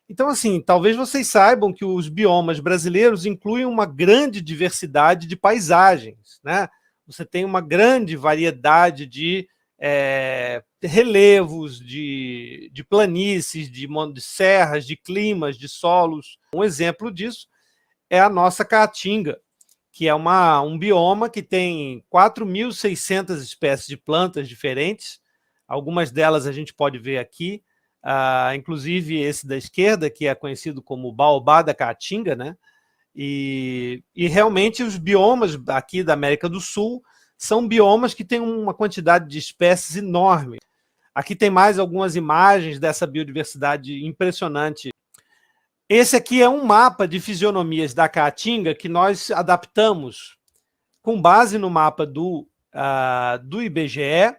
Então, assim, talvez vocês saibam que os biomas brasileiros incluem uma grande diversidade de paisagens, né? Você tem uma grande variedade de relevos, de planícies, de serras, de climas, de solos. Um exemplo disso é a nossa Caatinga, que é um bioma que tem 4.600 espécies de plantas diferentes. Algumas delas a gente pode ver aqui, inclusive esse da esquerda, que é conhecido como baobá da Caatinga, né? E realmente os biomas aqui da América do Sul são biomas que têm uma quantidade de espécies enorme. Aqui tem mais algumas imagens dessa biodiversidade impressionante. Esse aqui é um mapa de fisionomias da Caatinga que nós adaptamos com base no mapa do IBGE,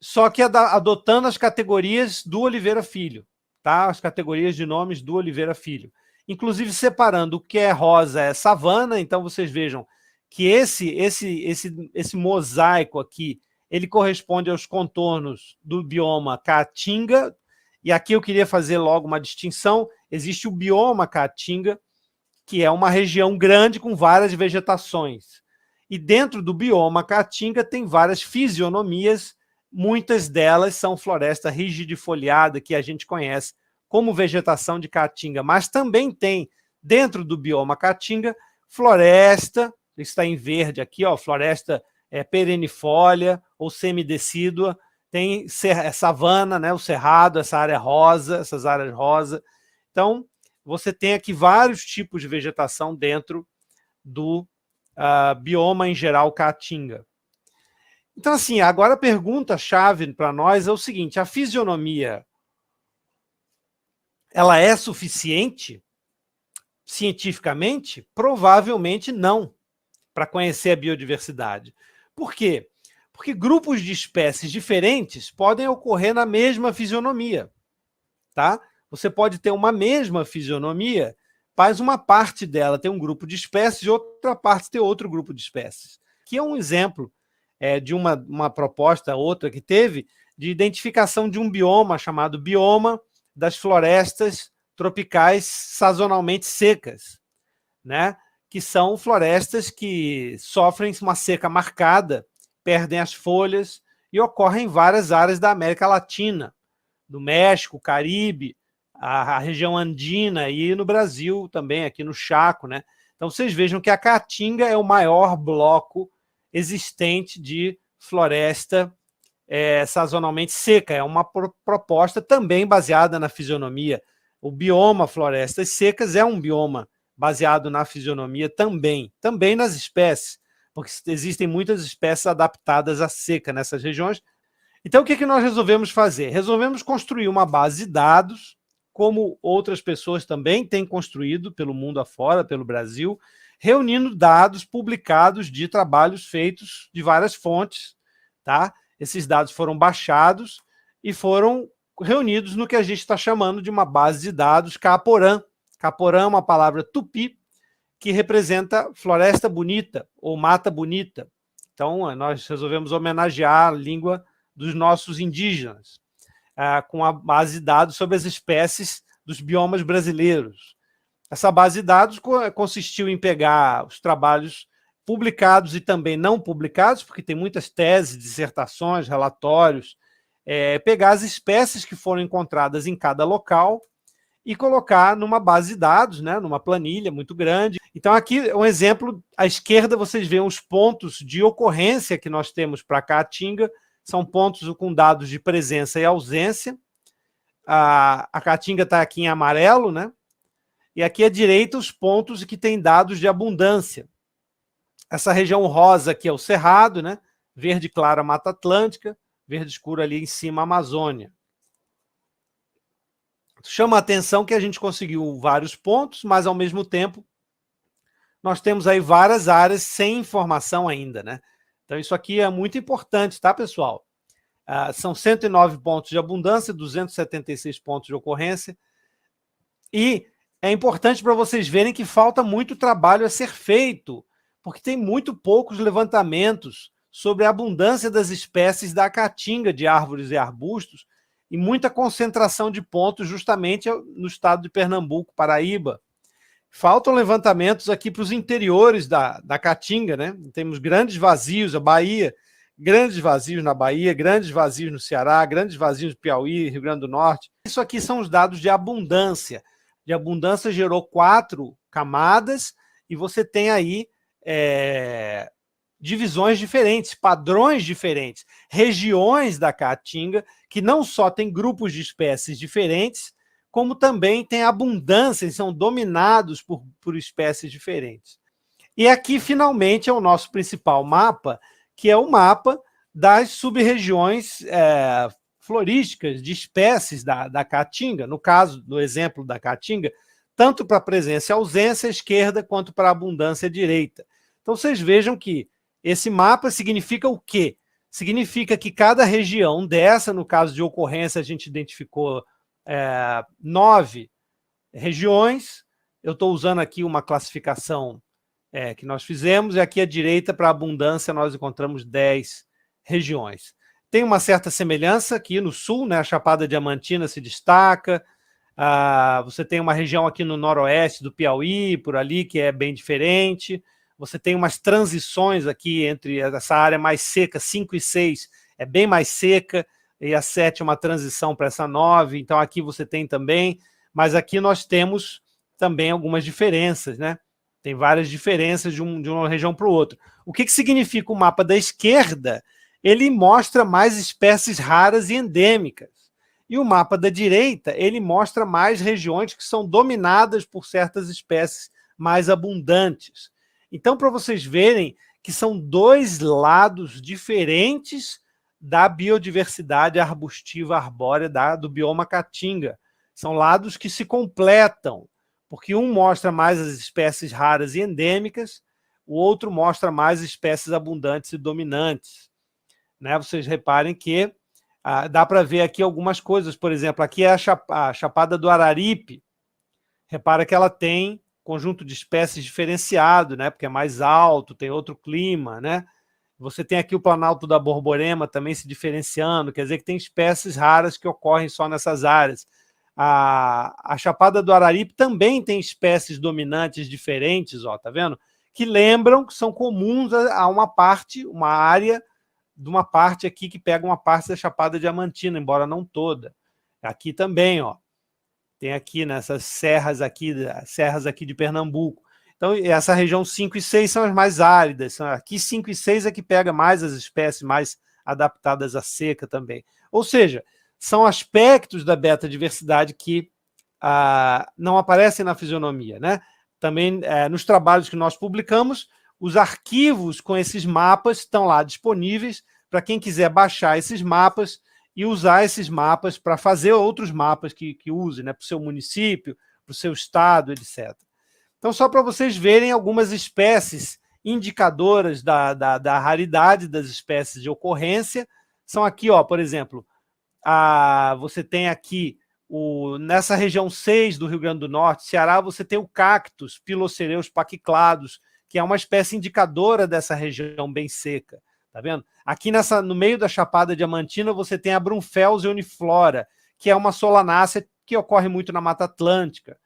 só que adotando as categorias do Oliveira Filho, tá? As categorias de nomes do Oliveira Filho. Inclusive separando o que é rosa é savana, então vocês vejam que esse mosaico aqui, ele corresponde aos contornos do bioma Caatinga, e aqui eu queria fazer logo uma distinção. Existe o bioma Caatinga, que é uma região grande com várias vegetações. E dentro do bioma Caatinga tem várias fisionomias, muitas delas são floresta rigidifoliada, que a gente conhece como vegetação de Caatinga, mas também tem, dentro do bioma Caatinga, floresta, está em verde aqui, ó, floresta perennifólia ou semidecídua, tem savana, né, o cerrado, essa área rosa, essas áreas rosa. Então, você tem aqui vários tipos de vegetação dentro do bioma em geral Caatinga. Então, assim, agora a pergunta-chave para nós é o seguinte: a fisionomia, ela é suficiente cientificamente? Provavelmente não, para conhecer a biodiversidade. Por quê? Porque grupos de espécies diferentes podem ocorrer na mesma fisionomia, tá? Você pode ter uma mesma fisionomia, mas uma parte dela tem um grupo de espécies e outra parte tem outro grupo de espécies. Que é um exemplo de uma proposta, outra que teve, de identificação de um bioma chamado bioma das florestas tropicais sazonalmente secas, né? Que são florestas que sofrem uma seca marcada, perdem as folhas e ocorrem em várias áreas da América Latina, do México, Caribe, a região andina e no Brasil também, aqui no Chaco, né? Então vocês vejam que a Caatinga é o maior bloco existente de floresta sazonalmente seca. É uma proposta também baseada na fisionomia. O bioma florestas secas é um bioma baseado na fisionomia também nas espécies, porque existem muitas espécies adaptadas à seca nessas regiões. Então, o que nós resolvemos fazer? Resolvemos construir uma base de dados, como outras pessoas também têm construído pelo mundo afora, pelo Brasil, reunindo dados publicados de trabalhos feitos de várias fontes, tá? Esses dados foram baixados e foram reunidos no que a gente está chamando de uma base de dados Caaporã. Caaporã é uma palavra tupi que representa floresta bonita ou mata bonita. Então, nós resolvemos homenagear a língua dos nossos indígenas, com a base de dados sobre as espécies dos biomas brasileiros. Essa base de dados consistiu em pegar os trabalhos publicados e também não publicados, porque tem muitas teses, dissertações, relatórios, pegar as espécies que foram encontradas em cada local e colocar numa base de dados, né, numa planilha muito grande. Então, aqui um exemplo, à esquerda vocês veem os pontos de ocorrência que nós temos para a Caatinga, são pontos com dados de presença e ausência. A Caatinga está aqui em amarelo, né? E aqui à direita os pontos que têm dados de abundância. Essa região rosa aqui é o Cerrado, né? Verde claro a Mata Atlântica, verde escuro ali em cima a Amazônia. Chama a atenção que a gente conseguiu vários pontos, mas ao mesmo tempo nós temos aí várias áreas sem informação ainda, né? Então isso aqui é muito importante, tá, pessoal? São 109 pontos de abundância, 276 pontos de ocorrência, e é importante para vocês verem que falta muito trabalho a ser feito, porque tem muito poucos levantamentos sobre a abundância das espécies da Caatinga, de árvores e arbustos, e muita concentração de pontos justamente no estado de Pernambuco, Paraíba. Faltam levantamentos aqui para os interiores da Caatinga, né? Temos grandes vazios, a Bahia, grandes vazios na Bahia, grandes vazios no Ceará, grandes vazios no Piauí, Rio Grande do Norte. Isso aqui são os dados de abundância. De abundância gerou 4 camadas e você tem aí divisões diferentes, padrões diferentes, regiões da Caatinga que não só tem grupos de espécies diferentes, como também tem abundância, são dominados por espécies diferentes. E aqui, finalmente, é o nosso principal mapa, que é o mapa das sub-regiões florísticas de espécies da Caatinga, no caso, do exemplo da Caatinga, tanto para a presença e ausência à esquerda, quanto para a abundância à direita. Então, vocês vejam que esse mapa significa o quê? Significa que cada região dessa, no caso de ocorrência, a gente identificou 9 regiões. Eu estou usando aqui uma classificação que nós fizemos, e aqui à direita, para a abundância, nós encontramos 10 regiões. Tem uma certa semelhança aqui no sul, né? A Chapada Diamantina se destaca, você tem uma região aqui no noroeste do Piauí, por ali, que é bem diferente. Você tem umas transições aqui entre essa área mais seca, 5 e 6, é bem mais seca, e a 7 é uma transição para essa 9, então aqui você tem também, mas aqui nós temos também algumas diferenças, né? Tem várias diferenças de uma região para o outro. O que significa o mapa da esquerda? Ele mostra mais espécies raras e endêmicas. E o mapa da direita, ele mostra mais regiões que são dominadas por certas espécies mais abundantes. Então, para vocês verem que são 2 lados diferentes da biodiversidade arbustiva arbórea do bioma Caatinga. São lados que se completam, porque um mostra mais as espécies raras e endêmicas, o outro mostra mais espécies abundantes e dominantes. Né? Vocês reparem que dá para ver aqui algumas coisas. Por exemplo, aqui é a Chapada do Araripe. Repara que ela tem conjunto de espécies diferenciado, né? Porque é mais alto, tem outro clima, né? Você tem aqui o Planalto da Borborema também se diferenciando, quer dizer que tem espécies raras que ocorrem só nessas áreas. A Chapada do Araripe também tem espécies dominantes diferentes, ó, tá vendo? Que lembram que são comuns a uma área de uma parte aqui que pega uma parte da Chapada Diamantina, embora não toda. Aqui também, ó. Tem aqui nessas serras aqui de Pernambuco. Então, essa região 5 e 6 são as mais áridas. Aqui 5 e 6 é que pega mais as espécies mais adaptadas à seca também. Ou seja, são aspectos da beta-diversidade que não aparecem na fisionomia, né? Também, nos trabalhos que nós publicamos, os arquivos com esses mapas estão lá disponíveis para quem quiser baixar esses mapas e usar esses mapas para fazer outros mapas que use, né, para o seu município, para o seu estado, etc. Então, só para vocês verem algumas espécies indicadoras da raridade das espécies de ocorrência, são aqui, ó, por exemplo, você tem aqui, nessa região 6 do Rio Grande do Norte, Ceará, você tem o cactus Pilocereus paquiclados, que é uma espécie indicadora dessa região bem seca. Tá vendo? Aqui no meio da Chapada Diamantina você tem a Brunfelsia uniflora, que é uma solanácea que ocorre muito na Mata Atlântica.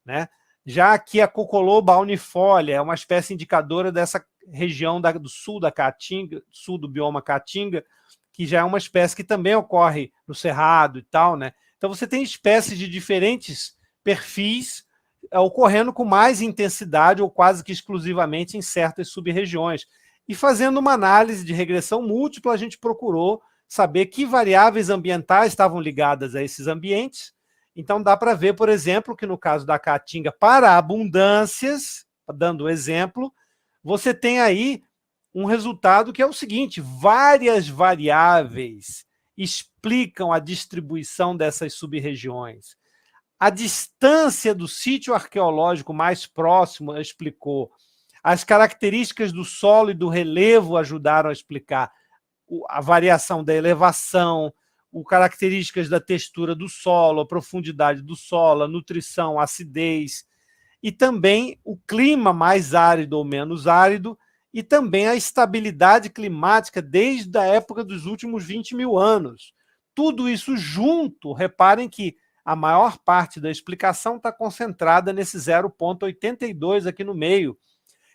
Né? Já aqui a Cocoloba unifolia é uma espécie indicadora dessa região do sul da Caatinga, sul do bioma Caatinga, que já é uma espécie que também ocorre no Cerrado e tal. Né? Então você tem espécies de diferentes perfis ocorrendo com mais intensidade ou quase que exclusivamente em certas sub-regiões. E fazendo uma análise de regressão múltipla, a gente procurou saber que variáveis ambientais estavam ligadas a esses ambientes. Então, dá para ver, por exemplo, que no caso da Caatinga, para abundâncias, dando exemplo, você tem aí um resultado que é o seguinte: várias variáveis explicam a distribuição dessas sub-regiões. A distância do sítio arqueológico mais próximo explicou. As características do solo e do relevo ajudaram a explicar a variação da elevação, características da textura do solo, a profundidade do solo, a nutrição, a acidez, e também o clima mais árido ou menos árido, e também a estabilidade climática desde a época dos últimos 20 mil anos. tudo isso junto, reparem que a maior parte da explicação está concentrada nesse 0,82 aqui no meio,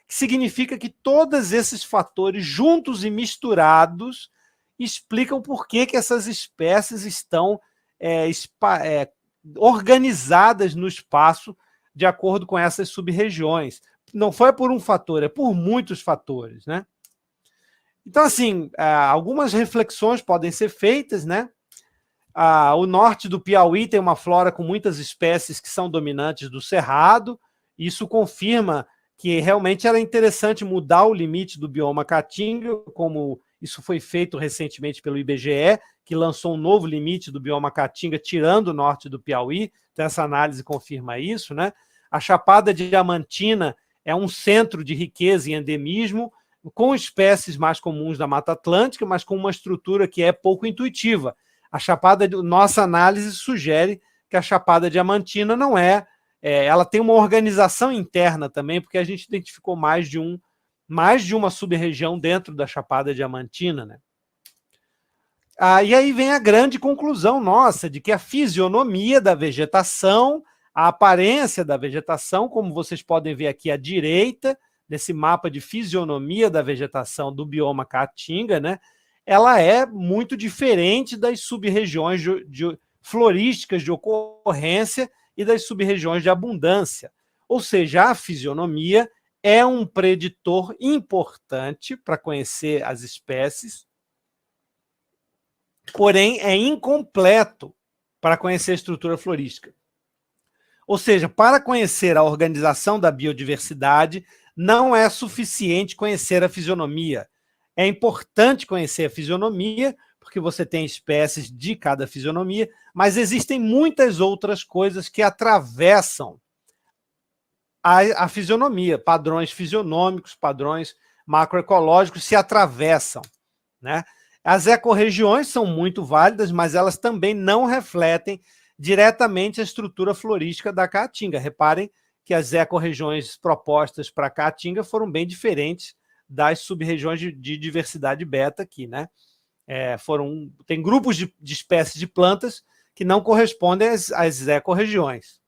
que significa que todos esses fatores juntos e misturados explicam por que essas espécies estão organizadas no espaço de acordo com essas sub-regiões. Não foi por um fator, é por muitos fatores, né? Então, assim, algumas reflexões podem ser feitas, né? O norte do Piauí tem uma flora com muitas espécies que são dominantes do cerrado. Isso confirma que realmente era interessante mudar o limite do bioma caatinga, como isso foi feito recentemente pelo IBGE, que lançou um novo limite do bioma caatinga, tirando o norte do Piauí. Então, essa análise confirma isso, né? A Chapada Diamantina é um centro de riqueza e endemismo, com espécies mais comuns da Mata Atlântica, mas com uma estrutura que é pouco intuitiva. Nossa análise sugere que a Chapada Diamantina não ela tem uma organização interna também, porque a gente identificou mais de uma sub-região dentro da Chapada Diamantina, né? E aí vem a grande conclusão nossa, de que a fisionomia da vegetação, a aparência da vegetação, como vocês podem ver aqui à direita, nesse mapa de fisionomia da vegetação do bioma caatinga, né? Ela é muito diferente das sub-regiões florísticas de ocorrência e das sub-regiões de abundância. Ou seja, a fisionomia é um preditor importante para conhecer as espécies, porém é incompleto para conhecer a estrutura florística. Ou seja, para conhecer a organização da biodiversidade, não é suficiente conhecer a fisionomia. É importante conhecer a fisionomia, porque você tem espécies de cada fisionomia, mas existem muitas outras coisas que atravessam a fisionomia. Padrões fisionômicos, padrões macroecológicos se atravessam, né? As ecorregiões são muito válidas, mas elas também não refletem diretamente a estrutura florística da caatinga. Reparem que as ecorregiões propostas para a caatinga foram bem diferentes das sub-regiões de diversidade beta aqui, né? Tem grupos de espécies de plantas que não correspondem às ecorregiões.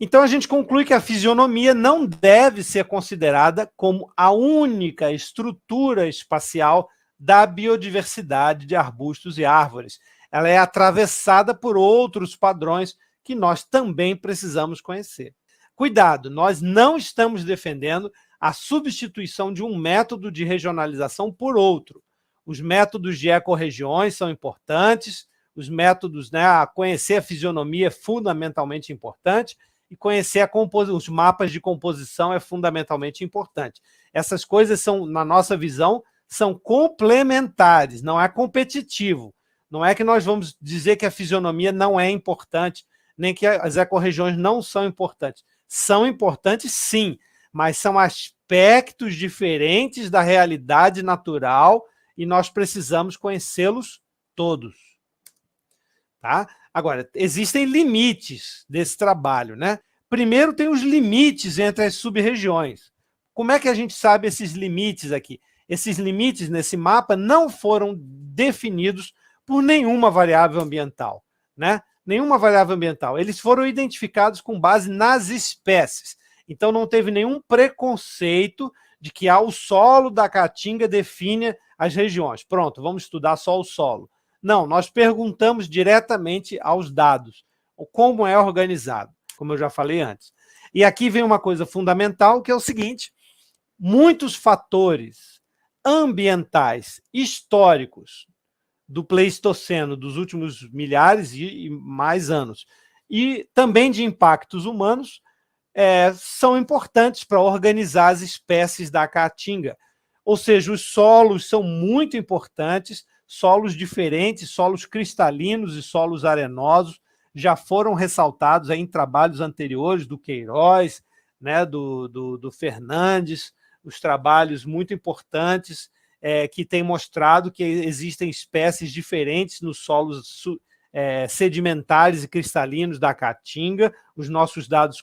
Então, a gente conclui que a fisionomia não deve ser considerada como a única estrutura espacial da biodiversidade de arbustos e árvores. Ela é atravessada por outros padrões que nós também precisamos conhecer. Cuidado, nós não estamos defendendo a substituição de um método de regionalização por outro. Os métodos de ecorregiões são importantes, os métodos, né, conhecer a fisionomia é fundamentalmente importante, e conhecer os mapas de composição é fundamentalmente importante. Essas coisas são, na nossa visão, são complementares, não é competitivo. Não é que nós vamos dizer que a fisionomia não é importante, nem que as ecorregiões não são importantes. São importantes, sim, mas são aspectos diferentes da realidade natural e nós precisamos conhecê-los todos. Tá? Agora, existem limites desse trabalho, né? Primeiro, tem os limites entre as sub-regiões. Como é que a gente sabe esses limites aqui? Esses limites nesse mapa não foram definidos por nenhuma variável ambiental, né? Nenhuma variável ambiental. Eles foram identificados com base nas espécies. Então, não teve nenhum preconceito de que o solo da caatinga define as regiões. Pronto, vamos estudar só o solo. Não, nós perguntamos diretamente aos dados, como é organizado, como eu já falei antes. E aqui vem uma coisa fundamental, que é o seguinte: muitos fatores ambientais, históricos, do Pleistoceno, dos últimos milhares e mais anos, e também de impactos humanos, são importantes para organizar as espécies da caatinga. Ou seja, os solos são muito importantes, solos diferentes, solos cristalinos e solos arenosos, já foram ressaltados aí em trabalhos anteriores do Queiroz, né, do Fernandes, os trabalhos muito importantes que têm mostrado que existem espécies diferentes nos solos sedimentares e cristalinos da caatinga. Os nossos dados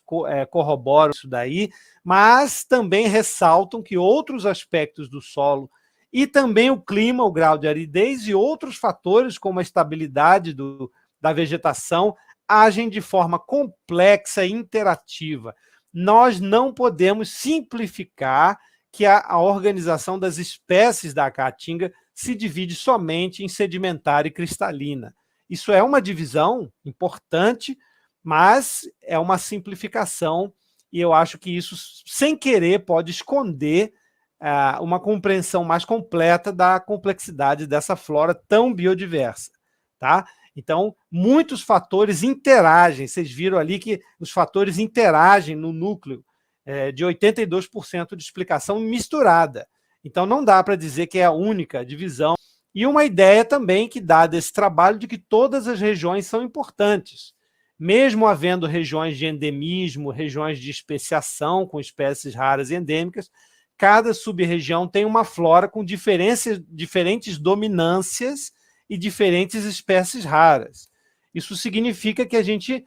corroboram isso daí, mas também ressaltam que outros aspectos do solo e também o clima, o grau de aridez e outros fatores, como a estabilidade da vegetação, agem de forma complexa e interativa. Nós não podemos simplificar que a organização das espécies da caatinga se divide somente em sedimentar e cristalina. Isso é uma divisão importante, mas é uma simplificação, e eu acho que isso, sem querer, pode esconder uma compreensão mais completa da complexidade dessa flora tão biodiversa. Tá? Então, muitos fatores interagem, vocês viram ali que os fatores interagem no núcleo de 82% de explicação misturada. Então, não dá para dizer que é a única divisão. E uma ideia também que dá desse trabalho de que todas as regiões são importantes. Mesmo havendo regiões de endemismo, regiões de especiação com espécies raras e endêmicas, cada sub-região tem uma flora com diferentes dominâncias e diferentes espécies raras. Isso significa que a gente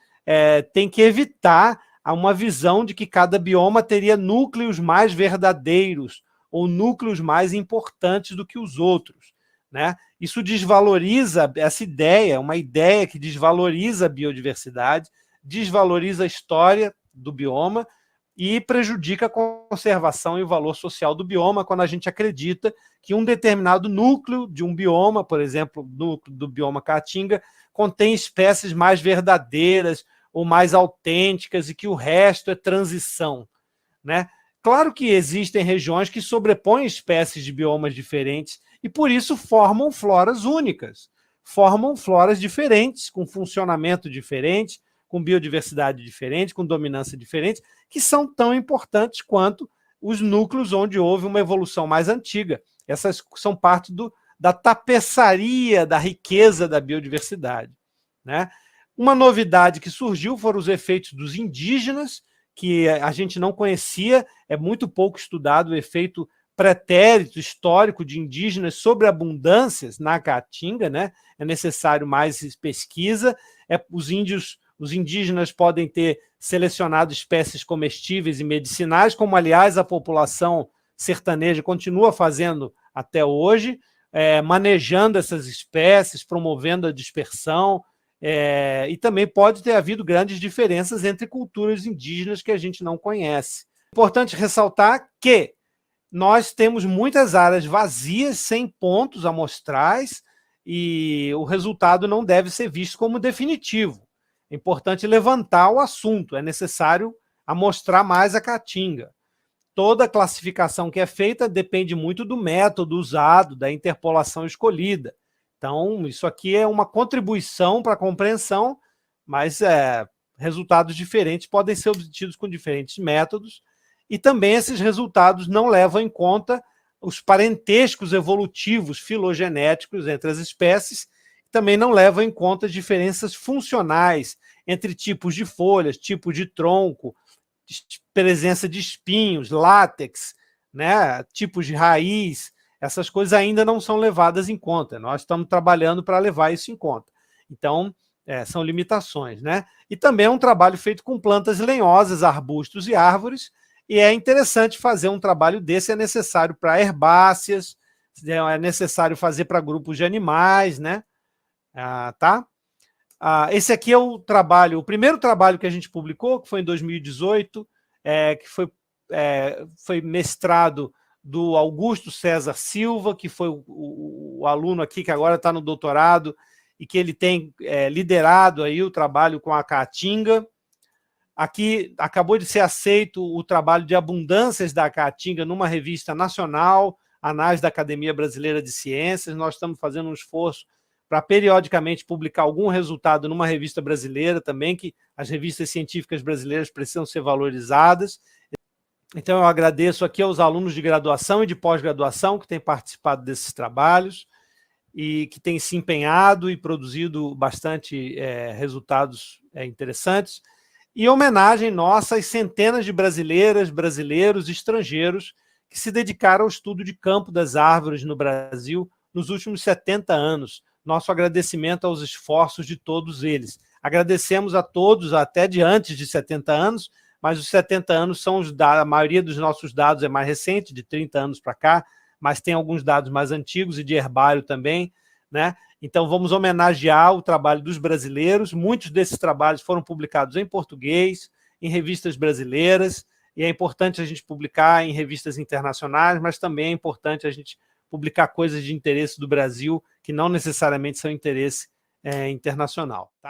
tem que evitar uma visão de que cada bioma teria núcleos mais verdadeiros ou núcleos mais importantes do que os outros, né? Isso desvaloriza essa ideia, uma ideia que desvaloriza a biodiversidade, desvaloriza a história do bioma e prejudica a conservação e o valor social do bioma quando a gente acredita que um determinado núcleo de um bioma, por exemplo, do bioma Caatinga, contém espécies mais verdadeiras ou mais autênticas e que o resto é transição, né? Claro que existem regiões que sobrepõem espécies de biomas diferentes e, por isso, formam floras únicas, formam floras diferentes, com funcionamento diferente, com biodiversidade diferente, com dominância diferente, que são tão importantes quanto os núcleos onde houve uma evolução mais antiga. Essas são parte da tapeçaria da riqueza da biodiversidade, né? Uma novidade que surgiu foram os efeitos dos indígenas, que a gente não conhecia, é muito pouco estudado o efeito pretérito, histórico de indígenas sobre abundâncias na Caatinga, né? É necessário mais pesquisa. Os indígenas podem ter selecionado espécies comestíveis e medicinais, como, aliás, a população sertaneja continua fazendo até hoje, manejando essas espécies, promovendo a dispersão, e também pode ter havido grandes diferenças entre culturas indígenas que a gente não conhece. Importante ressaltar que nós temos muitas áreas vazias, sem pontos amostrais, e o resultado não deve ser visto como definitivo. É importante levantar o assunto, é necessário amostrar mais a Caatinga. Toda classificação que é feita depende muito do método usado, da interpolação escolhida. Então, isso aqui é uma contribuição para a compreensão, mas resultados diferentes podem ser obtidos com diferentes métodos, e também esses resultados não levam em conta os parentescos evolutivos filogenéticos entre as espécies, também não levam em conta as diferenças funcionais entre tipos de folhas, tipos de tronco, presença de espinhos, látex, né, tipos de raiz. Essas coisas ainda não são levadas em conta. Nós estamos trabalhando para levar isso em conta. Então, são limitações, né? E também é um trabalho feito com plantas lenhosas, arbustos e árvores, e é interessante fazer um trabalho desse, é necessário para herbáceas, é necessário fazer para grupos de animais, né? Tá? Esse aqui é o primeiro trabalho que a gente publicou, que foi em 2018, que foi mestrado do Augusto César Silva, que foi o aluno aqui que agora está no doutorado e que ele tem liderado aí o trabalho com a Caatinga. Aqui acabou de ser aceito o trabalho de abundâncias da Caatinga numa revista nacional, Análise da Academia Brasileira de Ciências. Nós estamos fazendo um esforço para periodicamente publicar algum resultado numa revista brasileira também, que as revistas científicas brasileiras precisam ser valorizadas. Então, eu agradeço aqui aos alunos de graduação e de pós-graduação que têm participado desses trabalhos e que têm se empenhado e produzido bastante resultados interessantes. E homenagem nossa às centenas de brasileiras, brasileiros e estrangeiros que se dedicaram ao estudo de campo das árvores no Brasil nos últimos 70 anos. Nosso agradecimento aos esforços de todos eles. Agradecemos a todos até de antes de 70 anos, mas os 70 anos são a maioria dos nossos dados é mais recente, de 30 anos para cá, mas tem alguns dados mais antigos e de herbário também, né? Então, vamos homenagear o trabalho dos brasileiros. Muitos desses trabalhos foram publicados em português, em revistas brasileiras, e é importante a gente publicar em revistas internacionais, mas também é importante a gente publicar coisas de interesse do Brasil, que não necessariamente são interesse internacional. Tá?